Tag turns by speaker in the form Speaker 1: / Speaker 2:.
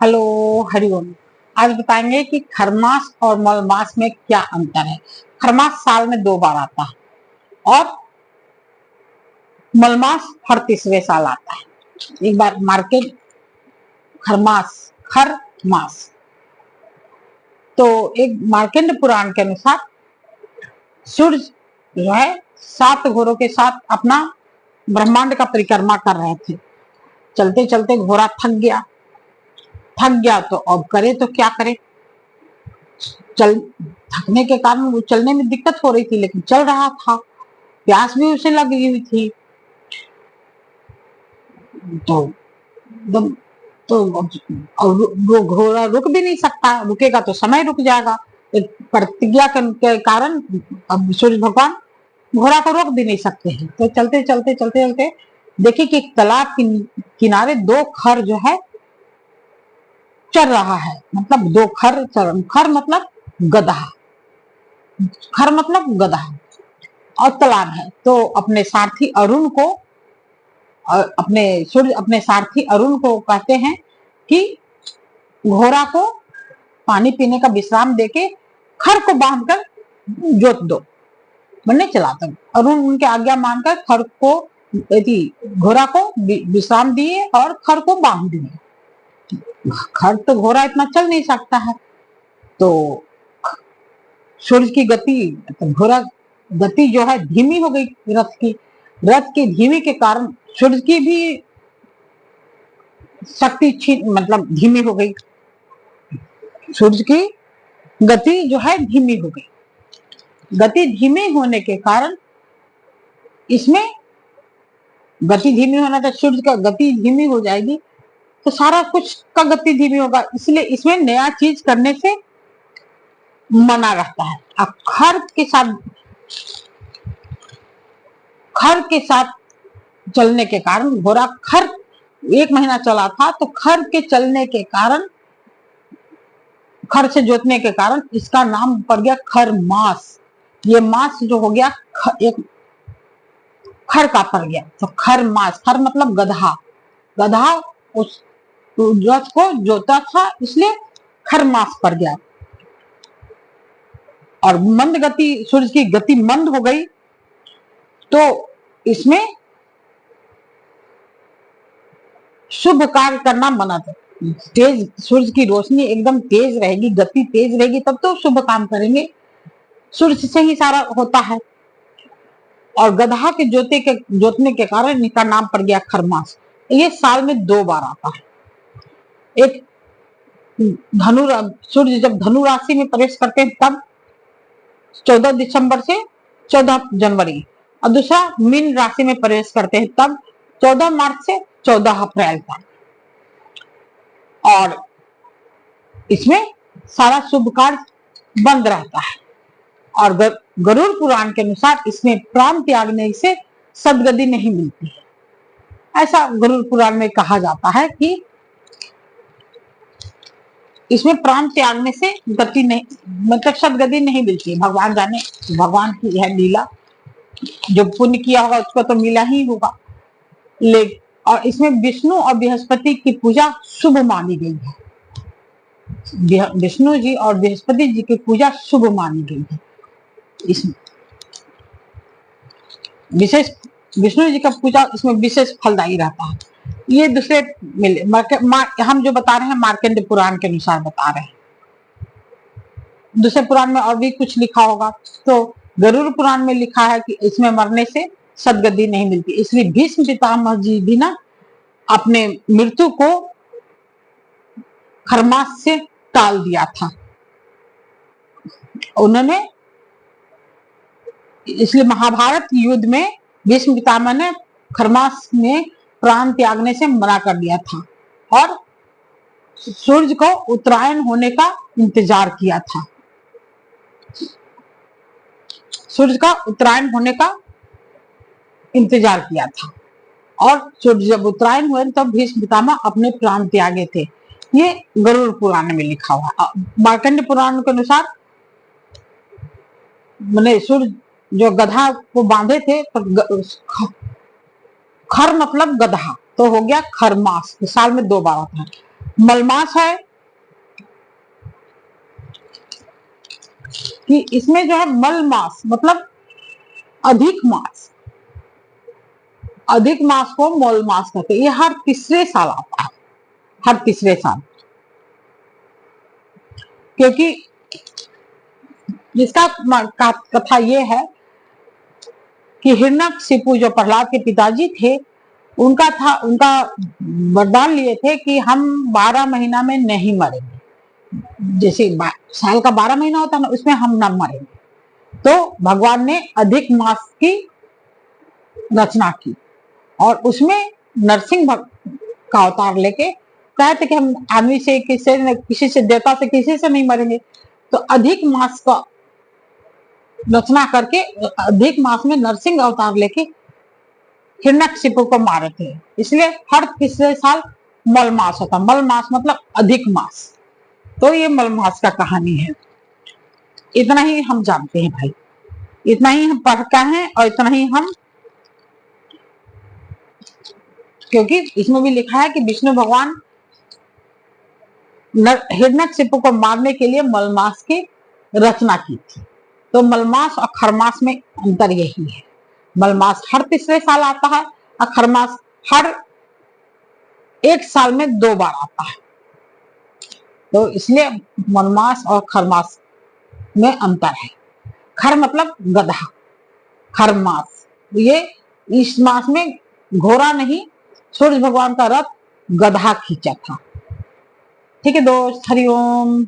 Speaker 1: Hello, Hariom. आज बताएंगे कि खरमास और मलमास में क्या अंतर है। खरमास साल में 2 बार आता है और मलमास हर तीसरे साल आता है। एक बार मार्केट खरमास खर मास। तो एक मार्केंड पुराण के अनुसार सूर्य जो है 7 घोड़ों के साथ अपना ब्रह्मांड का परिक्रमा कर रहे थे। चलते चलते घोड़ा थक गया तो अब करे तो क्या करे। चल थकने के कारण वो चलने में दिक्कत हो रही थी, लेकिन चल रहा था। प्यास भी उसे लगी हुई थी। तो दम तो वो घोड़ा रुक भी नहीं सकता, रुकेगा तो समय रुक जाएगा। एक प्रतिज्ञा के कारण अब सूर्य भगवान घोड़ा को रोक भी नहीं सकते हैं। तो चलते चलते चलते चलते देखिए कि एक तालाब किनारे 2 खर जो है चल रहा है। मतलब 2 खर खर मतलब गधा, खर मतलब गधा और तालाब है। तो अपने सारथी अरुण को अपने सारथी अरुण को कहते हैं कि घोड़ा को पानी पीने का विश्राम देके खर को बांधकर जोत दो, बनने चला तक। अरुण उनके आज्ञा मानकर खर को घोड़ा को विश्राम दिए और खर को बांध दिए। खर तो घोड़ा इतना चल नहीं सकता है। तो सूर्य की गति, घोड़ा गति जो है धीमी हो गई रथ की धीमी के कारण सूर्य की भी शक्ति मतलब धीमी हो गई। सूर्य की गति जो है धीमी हो गई। गति धीमी होने के कारण इसमें गति धीमी होना, तो सूर्य का गति धीमी हो जाएगी तो सारा कुछ का गति धीमी होगा। इसलिए इसमें नया चीज करने से मना रहता है। अब खर के साथ चलने के कारण घोड़ा खर 1 महीना चला था, तो खर के चलने के कारण, खर से जोतने के कारण इसका नाम पड़ गया खर मास। ये मास जो हो गया एक खर का पड़ गया, तो खर मास। खर मतलब गधा, गधा उस रथ को जोता था, इसलिए खर मास पड़ गया। और मंद गति, सूर्य की गति मंद हो गई तो इसमें शुभ कार्य करना मना था। तेज सूर्य की रोशनी एकदम तेज रहेगी, गति तेज रहेगी, तब तो शुभ काम करेंगे। सूर्य से ही सारा होता है। और गधा के जोतने के कारण इनका नाम पड़ गया खरमास। ये साल में 2 बार आता है। एक सूर्य जब धनु राशि में प्रवेश करते हैं तब 14 दिसंबर से 14 जनवरी, और दूसरा मीन राशि में प्रवेश करते हैं तब 14 मार्च से 14 अप्रैल तक। और इसमें सारा शुभ कार्य बंद रहता है। और गरुड़ पुराण के अनुसार इसमें प्राण त्यागने से सदगति नहीं मिलती है। ऐसा गरुड़ पुराण में कहा जाता है कि इसमें प्राण त्यागने से गति नहीं, मतलब सदगति नहीं मिलती है। भगवान जाने, भगवान की यह लीला। जो पुण्य किया होगा उसको तो मिला ही होगा। और इसमें विष्णु और बृहस्पति की पूजा शुभ मानी गई है। विष्णु जी और बृहस्पति जी की पूजा शुभ मानी गई है। इसमें विशेष विष्णु जी का पूजा इसमें विशेष फलदायी रहता है। ये दूसरे मिले हम जो बता रहे हैं मार्कंड पुराण के अनुसार बता रहे हैं। दूसरे पुराण में और भी कुछ लिखा होगा। तो गरुड़ पुराण में लिखा है कि इसमें मरने से सदगति नहीं मिलती, इसलिए भीष्म पितामह जी भी ना अपने मृत्यु को खरमास से टाल दिया था उन्होंने। इसलिए महाभारत युद्ध में भीष्म पितामह ने खरमास में प्राण त्यागने से मना कर दिया था और सूर्य को उत्तरायण होने का इंतजार किया था। सूर्य का उत्तरायण होने का इंतजार किया था और सूर्य जब उत्तरायण हुए तब भीष्म पितामह अपने प्राण त्यागे थे। ये गरुड़ पुराण में लिखा हुआ। मार्कंड पुराण के अनुसार मैंने सूर्य जो गधा को बांधे थे तो खर मतलब गधा, तो हो गया खरमास। साल में 2 बार आता है। मलमास है कि इसमें जो है मलमास मतलब अधिक मास, अधिक मास को मलमास कहते हैं। ये हर तीसरे साल आता है, हर तीसरे साल, क्योंकि जिसका कथा ये है कि हिरण्यकशिपु जो प्रहलाद के पिताजी थे, उनका वरदान लिए थे कि हम 12 महीना में नहीं मरेंगे। जैसे साल का 12 महीना होता है ना, उसमें हम न मरेंगे। तो भगवान ने अधिक मास की रचना की और उसमें नरसिंह का अवतार लेके कहे थे कि हम आदमी से किसी से देवता से किसी से नहीं मरेंगे। तो अधिक मास का रचना करके अधिक मास में नरसिंह अवतार लेके हिरण्यकशिपु को मारे थे। इसलिए हर तीसरे साल मलमास होता। मलमास मतलब अधिक मास। तो ये मलमास का कहानी है। इतना ही हम जानते हैं भाई, इतना ही हम पढ़ का है और इतना ही हम, क्योंकि इसमें भी लिखा है कि विष्णु भगवान हिरण्यकशिपु को मारने के लिए मलमास की रचना की थी। तो मलमास और खरमास में अंतर यही है। मलमास हर तीसरे साल आता है और खरमास हर 1 साल में 2 बार आता है। तो इसलिए मलमास और खरमास में अंतर है। खर मतलब गधा, खरमास ये इस मास में घोड़ा नहीं, सूर्य भगवान का रथ गधा खींचा था। ठीक है दोस्त, हरिओम।